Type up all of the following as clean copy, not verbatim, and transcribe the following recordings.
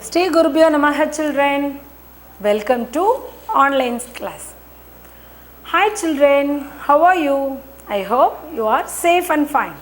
Sri Gurubhyo Namaha children. Welcome to online class. Hi children, how are you? I hope you are safe and fine.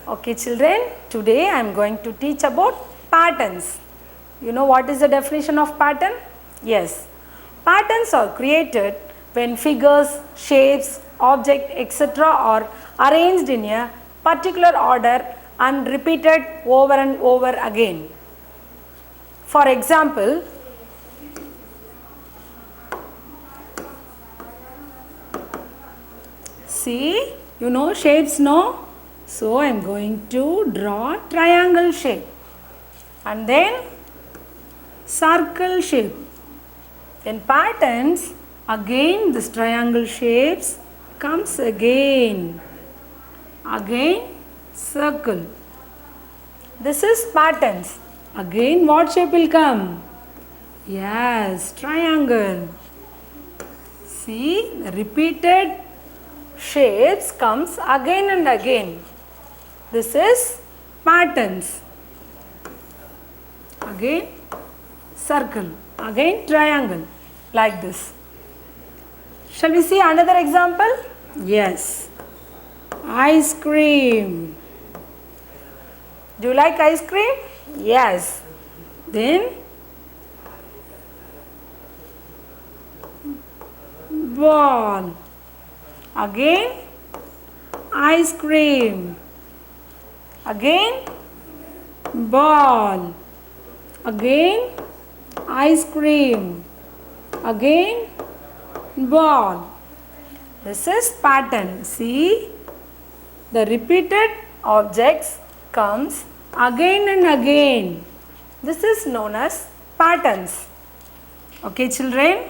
Okay children, today I am going to teach about patterns. You know what is the definition of pattern? Yes, patterns are created when figures, shapes, objects etc. are arranged in a particular order and repeated over and over again. For example, see, you know shapes, no? So I am going to draw triangle shape and then circle shape. Then patterns, again this triangle shapes comes again circle. This is patterns. Again what shape will come? Yes, triangle. See, the repeated shapes comes again and again. This is patterns. Again circle, again triangle, like this. Shall we see another example? Yes, ice cream. Do you like ice cream? Yes. Then ball. Again ice cream. Again ball. Again ice cream. Again ball. This is pattern. See, the repeated objects comes again and again. This is known as patterns. Okay children?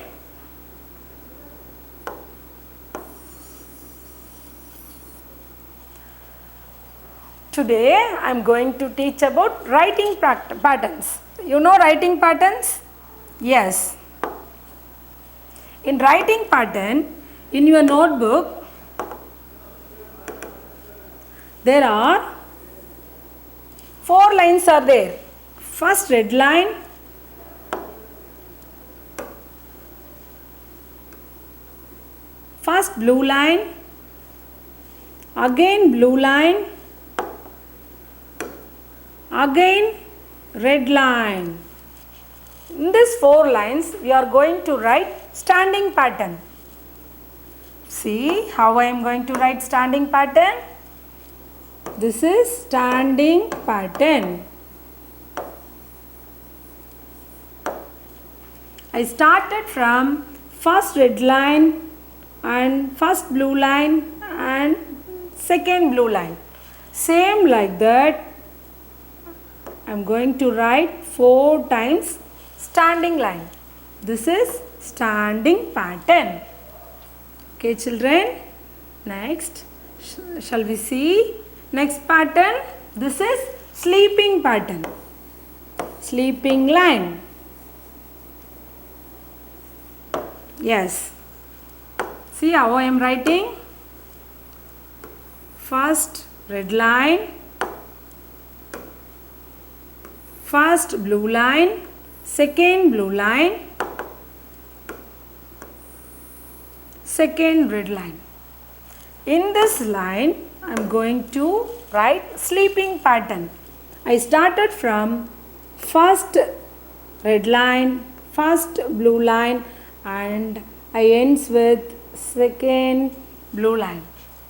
Today I am going to teach about writing patterns. You know writing patterns? Yes. In writing pattern, in your notebook, there are 4 lines are there. First red line, first blue line, again blue line, again red line. In these 4 lines, we are going to write standing pattern. See how I am going to write standing pattern? This is standing pattern. I started from first red line and first blue line and second blue line. Same like that, I am going to write 4 times standing line. This is standing pattern. Okay children, next shall we see next pattern? This is sleeping pattern. Sleeping line. Yes. See how I am writing? First red line, first blue line, second blue line, second red line. In this line, I am going to write sleeping pattern. I started from first red line, first blue line and I ends with second blue line.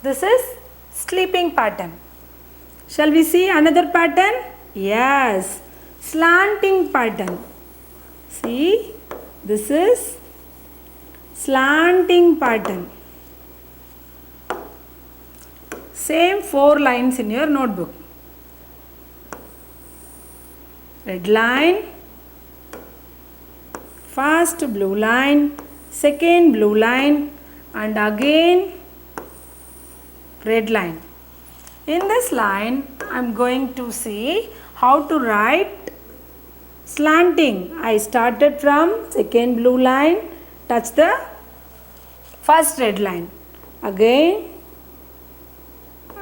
This is sleeping pattern. Shall we see another pattern? Yes, slanting pattern. See, this is slanting pattern. Same 4 lines in your notebook. Red line, first blue line, second blue line and again red line. In this line, I am going to see how to write slanting. I started from second blue line, touch the first red line. Again,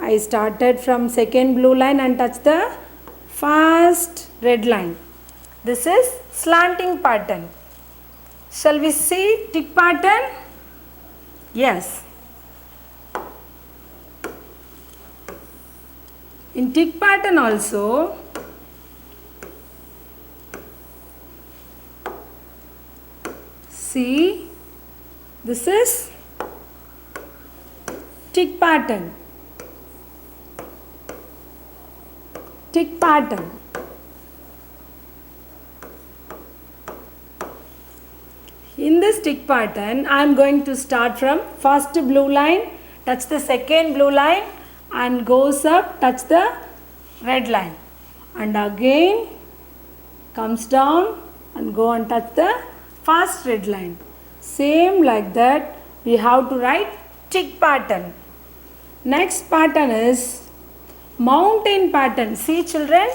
I started from second blue line and touch the first red line. This is slanting pattern. Shall we see tick pattern? Yes. In tick pattern also, see, this is tick pattern. Tick pattern. In this tick pattern, I am going to start from first blue line, touch the second blue line and goes up, touch the red line, and again comes down and go and touch the first red line. Same like that we have to write tick pattern. Next pattern is mountain pattern. See children,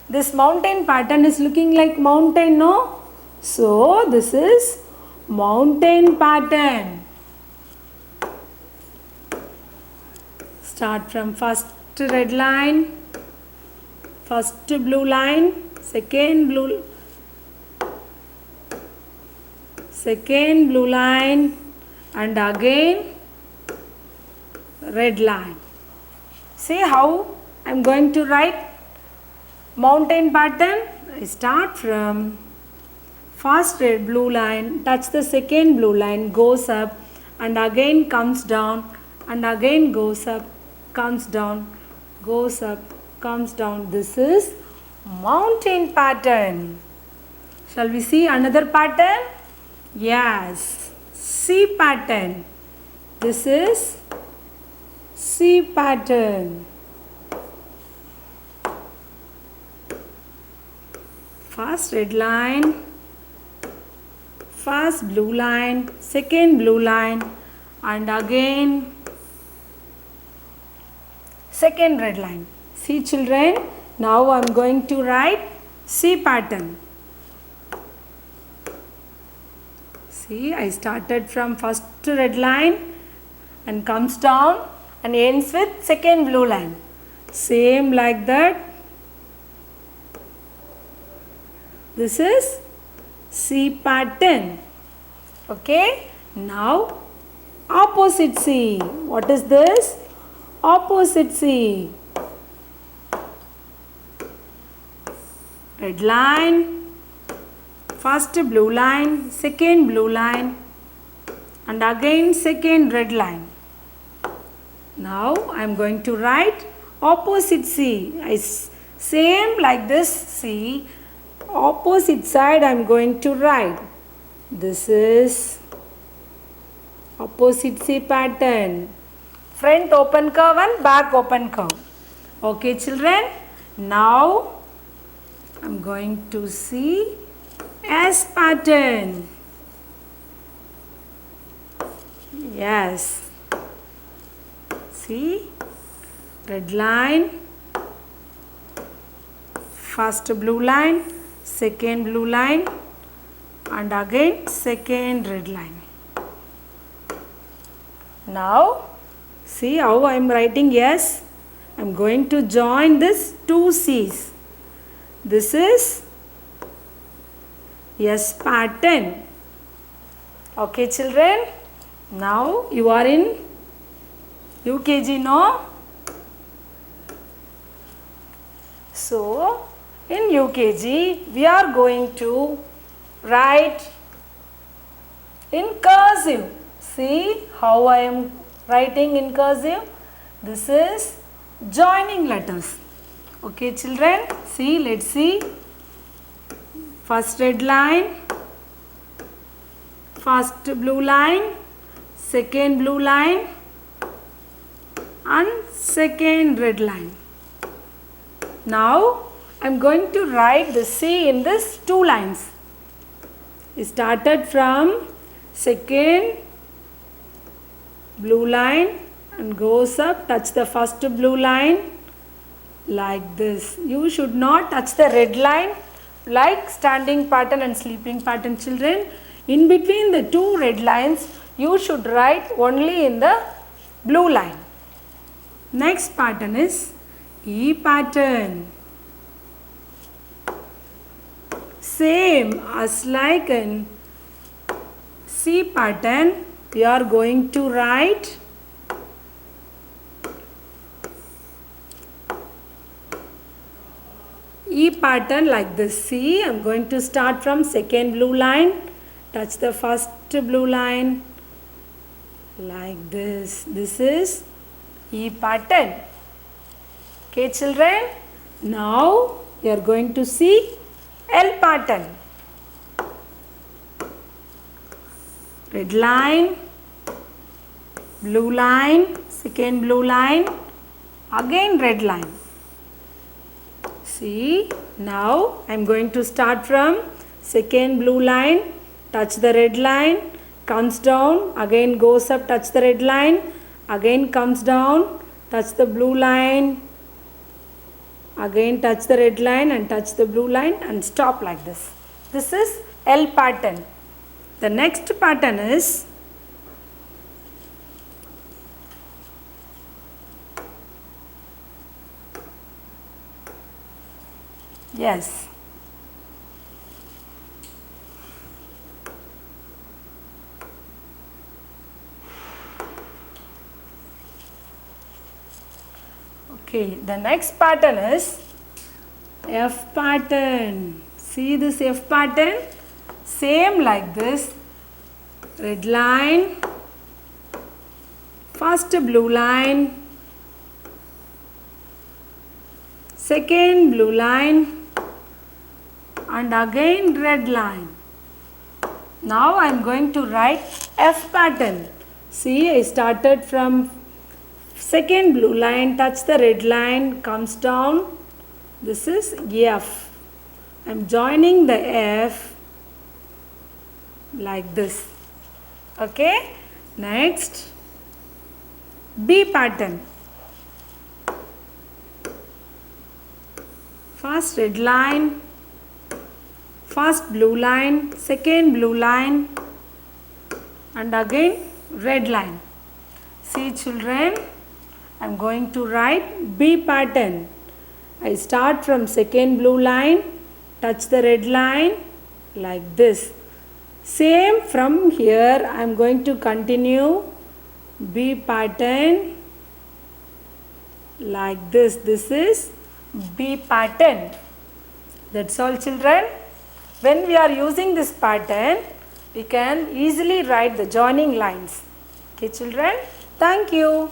this mountain pattern is looking like mountain, no? So this is mountain pattern. Start from first red line, first blue line, second blue line, and again red line. See how I am going to write mountain pattern. I start from first red blue line, touch the second blue line, goes up and again comes down and again goes up, comes down, goes up, comes down. This is mountain pattern. Shall we see another pattern? Yes, C pattern. This is C pattern. First red line, first blue line, second blue line, and again second red line. See children, now I am going to write C pattern. See, I started from first red line and comes down and ends with second blue line. Same like that. This is C pattern. Okay. Now opposite C. What is this? Opposite C. Red line, first blue line, second blue line, and again second red line. Now I am going to write opposite C. Same like this C. Opposite side I am going to write. This is opposite C pattern. Front open curve and back open curve. Okay children. Now I am going to see S pattern. Yes. See, red line, first blue line, second blue line, and again second red line. Now see how I am writing S. I am going to join this two C's. This is S pattern. Okay children. Now you are in UKG, no? So in UKG we are going to write in cursive. See how I am writing in cursive. This is joining letters. Okay children, see, let's see. First red line, first blue line, second blue line, and second red line. Now I am going to write the C in this two lines. It started from second blue line and goes up, touch the first blue line like this. You should not touch the red line like standing pattern and sleeping pattern children. In between the two red lines you should write only in the blue line. Next pattern is E pattern. same as like in C pattern, we are going to write E pattern like this. See, I am going to start from second blue line, touch the first blue line like this. This is E pattern. Okay, children. Now you are going to see L pattern. Red line, blue line, second blue line, again red line. See, now I am going to start from second blue line, touch the red line, comes down, again goes up, touch the red line, again comes down, touch the blue line, again touch the red line and touch the blue line and stop like this. This is L pattern. The next pattern is yes. Okay, the next pattern is F pattern. See this F pattern? Same like this. Red line, first blue line, second blue line and again red line. Now I am going to write F pattern. See, I started from second blue line, touch the red line, comes down. This is F. I am joining the F like this. Okay. Next, B pattern. First red line, first blue line, second blue line and again red line. See children, I am going to write B pattern. I start from second blue line, touch the red line like this. Same from here, I am going to continue B pattern like this. This is B pattern. That's all children. When we are using this pattern, we can easily write the joining lines. Okay children, thank you.